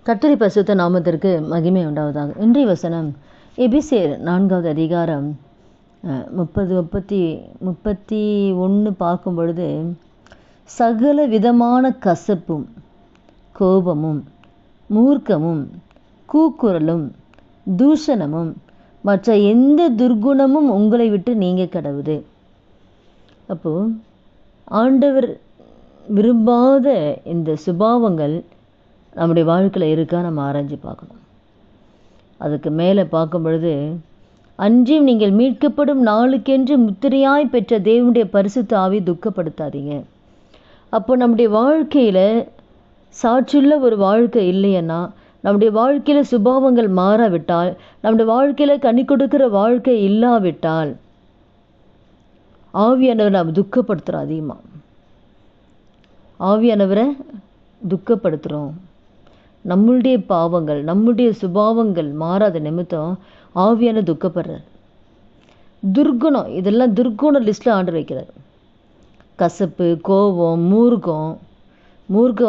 கர்த்தருடைய பரிசுத்த நாமத்திற்கு மகிமை உண்டாவதாக. இன்றைய வசனம் எபிசேர் 4வது அதிகாரம் 31 பார்க்கும் பொழுது, சகல விதமான கசப்பும் கோபமும் மூர்க்கமும் கூக்குரலும் தூஷணமும் மற்ற எந்த துர்குணமும் உங்களை விட்டு நீங்க கடவுது. அப்போ ஆண்டவர் விரும்பாத இந்த சுபாவங்கள் நம்முடைய வாழ்க்கையில் இருக்கா நம்ம ஆராய்ச்சி பார்க்கணும். அதுக்கு மேலே பார்க்கும் பொழுது, அன்றியும் நீங்கள் மீட்கப்படும் நாளுக்கென்று முத்திரையாய் பெற்ற தேவனுடைய பரிசுத்த ஆவி துக்கப்படுத்தாதீங்க. அப்போ நம்முடைய வாழ்க்கையில் சாட்சியுள்ள ஒரு வாழ்க்கை இல்லைன்னா, நம்முடைய வாழ்க்கையில் சுபாவங்கள் மாறாவிட்டால், நம்முடைய வாழ்க்கையில் கனி கொடுக்கிற வாழ்க்கை இல்லாவிட்டால், ஆவியானவரை நாம் துக்கப்படுத்துகிறோம். அதிகமாக ஆவியானவரை துக்கப்படுத்துகிறோம். நம்மளுடைய பாவங்கள் நம்முடைய சுபாவங்கள் மாறாத நிமித்தம் ஆவியான துக்கப்படுறார். துர்குணம், இதெல்லாம் துர்குண லிஸ்ட்டில் ஆண்டு வைக்கிறார். கசப்பு, கோபம், மூர்க்கம்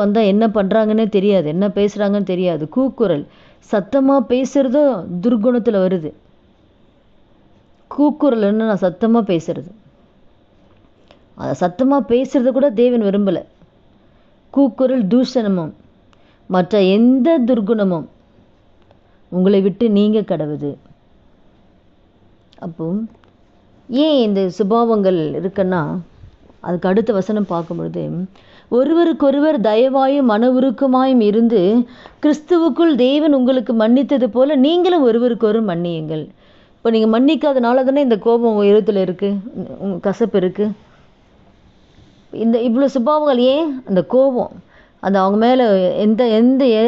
வந்தால் என்ன பண்ணுறாங்கன்னே தெரியாது, என்ன பேசுகிறாங்கன்னு தெரியாது. கூக்குரல், சத்தமாக பேசுகிறதும் துர்குணத்தில் வருது. கூக்குரல்னு நான் சத்தமாக பேசுறது, அதை சத்தமாக பேசுறது கூட தேவன் விரும்பலை. கூக்குரல் தூஷணமும் மற்ற எந்த துர்குணமும் உங்களை விட்டு நீங்க கடவுது. அப்போ ஏன் இந்த சுபாவங்கள் இருக்குன்னா, அதுக்கு அடுத்த வசனம் பார்க்கும் பொழுது, ஒருவருக்கொருவர் தயவாயும் மன உருக்கமாயும் இருந்து கிறிஸ்துவுக்குள் தேவன் உங்களுக்கு மன்னித்தது போல நீங்களும் ஒருவருக்கொரு மன்னியுங்கள். இப்போ நீங்கள் மன்னிக்காதனால தானே இந்த கோபம் உயரத்தில் இருக்குது, கசப்பு இருக்குது. இந்த இவ்வளோ சுபாவங்கள் ஏன்? அந்த கோபம், அந்த அவங்க மேலே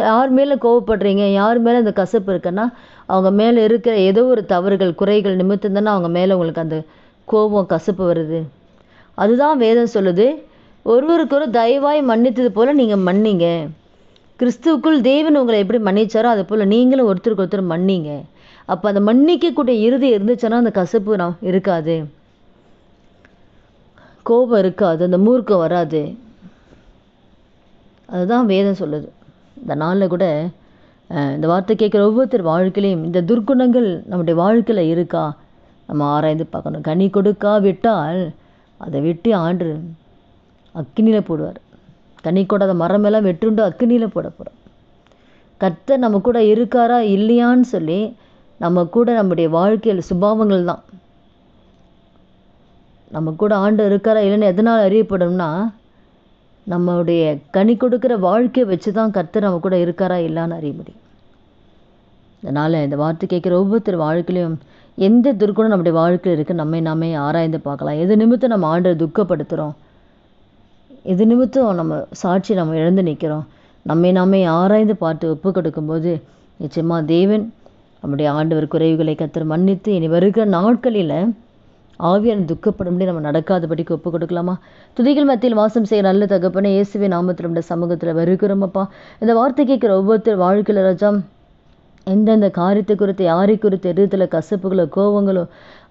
யார் மேலே கோவப்படுறீங்க, யார் மேலே அந்த கசப்பு இருக்குன்னா, அவங்க மேலே இருக்கிற ஏதோ ஒரு தவறுகள் குறைகள் நிமித்தம் தானே அவங்க மேலே உங்களுக்கு அந்த கோபம் கசப்பு வருது. அதுதான் வேதம் சொல்லுது, ஒருவருக்கு ஒரு தயவாய் மன்னித்தது போல் நீங்கள் மன்னிங்க. கிறிஸ்துவுக்குள் தேவன் உங்களை எப்படி மன்னிச்சாரோ அது போல் நீங்களும் ஒருத்தருக்கு ஒருத்தர் மன்னிங்க. அப்போ அந்த மன்னிக்கக்கூடிய இறுதி இருந்துச்சுன்னா அந்த கசப்பு இருக்காது, கோபம் இருக்காது, அந்த மூர்க்கம் வராது. அதுதான் வேதம் சொல்லுது. இந்த நாளில் கூட இந்த வார்த்தை கேட்குற ஒவ்வொருத்தர் வாழ்க்கையிலையும் இந்த துர்குணங்கள் நம்முடைய வாழ்க்கையில் இருக்கா நம்ம ஆராய்ந்து பார்க்கணும். கனி கொடுக்கா விட்டால் அதை வெட்டி ஆண்டு அக்கினியில் போடுவார். கனி கொடாத மரமெல்லாம் வெட்டுண்டு அக்கினியில் போட போகிறோம். கர்த்தர் நம்ம கூட இருக்காரா இல்லையான்னு சொல்லி நம்ம கூட நம்முடைய வாழ்க்கையில் சுபாவங்கள் தான் நம்ம கூட ஆண்டு இருக்காரா இல்லைன்னு எதனால் அறியப்படும்னா, நம்மளுடைய கனி கொடுக்குற வாழ்க்கையை வச்சு தான் கர்த்தர் நம்ம கூட இருக்காரா இல்லைன்னு அறிய முடியும். அதனால் இந்த வார்த்தை கேட்குற ஒவ்வொருத்தர் வாழ்க்கையிலையும் எந்த துர்குணம் நம்முடைய வாழ்க்கையில் இருக்குது நாமே ஆராய்ந்து பார்க்கலாம். எது நிமித்தம் நம்ம ஆண்டை துக்கப்படுத்துகிறோம், எது நிமித்தம் நம்ம சாட்சி நம்ம இழந்து நிற்கிறோம், நாமே ஆராய்ந்து பார்த்து ஒப்பு கொடுக்கும்போது நிச்சயமாக தேவன் நம்முடைய ஆண்டவர் குறைவுகளை கர்த்தர் மன்னித்து இனி வருகிற நாட்களில் ஆவியான துக்கப்படும்படி நம்ம நடக்காதபடிக்கு ஒப்பு கொடுக்கலாமா? துதிகள் மத்தியில் வாசம் செய்ய நல்ல தகப்பனே, இயேசுவே நாமத்தில் நம்முடைய சமூகத்தில் வருகிறோமப்பா. இந்த வார்த்தை கேட்குற ஒவ்வொருத்தர் வாழ்க்கையில் ராஜா எந்தெந்த காரியத்தை குறித்து யாரை குறித்து எதிர்த்துல கசப்புகளோ கோபங்களோ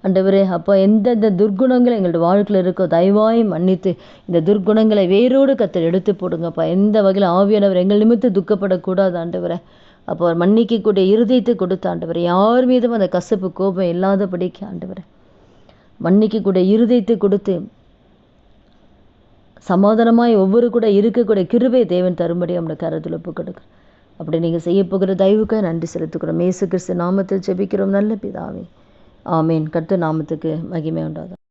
ஆண்டவரே அப்பா எந்தெந்த துர்குணங்கள் எங்களோட வாழ்க்கையில் இருக்கோ தயவாய் மன்னித்து இந்த துர்குணங்களை வேரோடு கர்த்தர் எடுத்து போடுங்கப்பா. எந்த வகையில் ஆவியானவர் எங்கள் நிமித்து துக்கப்படக்கூடாது ஆண்டவரே. அப்போ அவர் மன்னிக்கக்கூடிய இருதயத்தை கொடுத்த ஆண்டவரே, யார் மீதும் அந்த கசப்பு கோபம் இல்லாதபடிக்கு ஆண்டவரே மன்னிக்கக்கூடிய இருதயத்தை கொடுத்து சமாதானமாய் ஒவ்வொரு கூட இருக்கக்கூடிய கிருபை தேவன் தரும்படி நம்முடைய கருத்தில் ஒப்பு கொடுக்க. அப்படி நீங்கள் செய்ய போகிற தயவுக்காக நன்றி செலுத்துக்கிறோம். இயேசு கிறிஸ்து நாமத்தில் ஜெபிக்கிறோம் நல்ல பிதாவே, ஆமேன். கர்த்தர் நாமத்துக்கு மகிமை உண்டாகும்.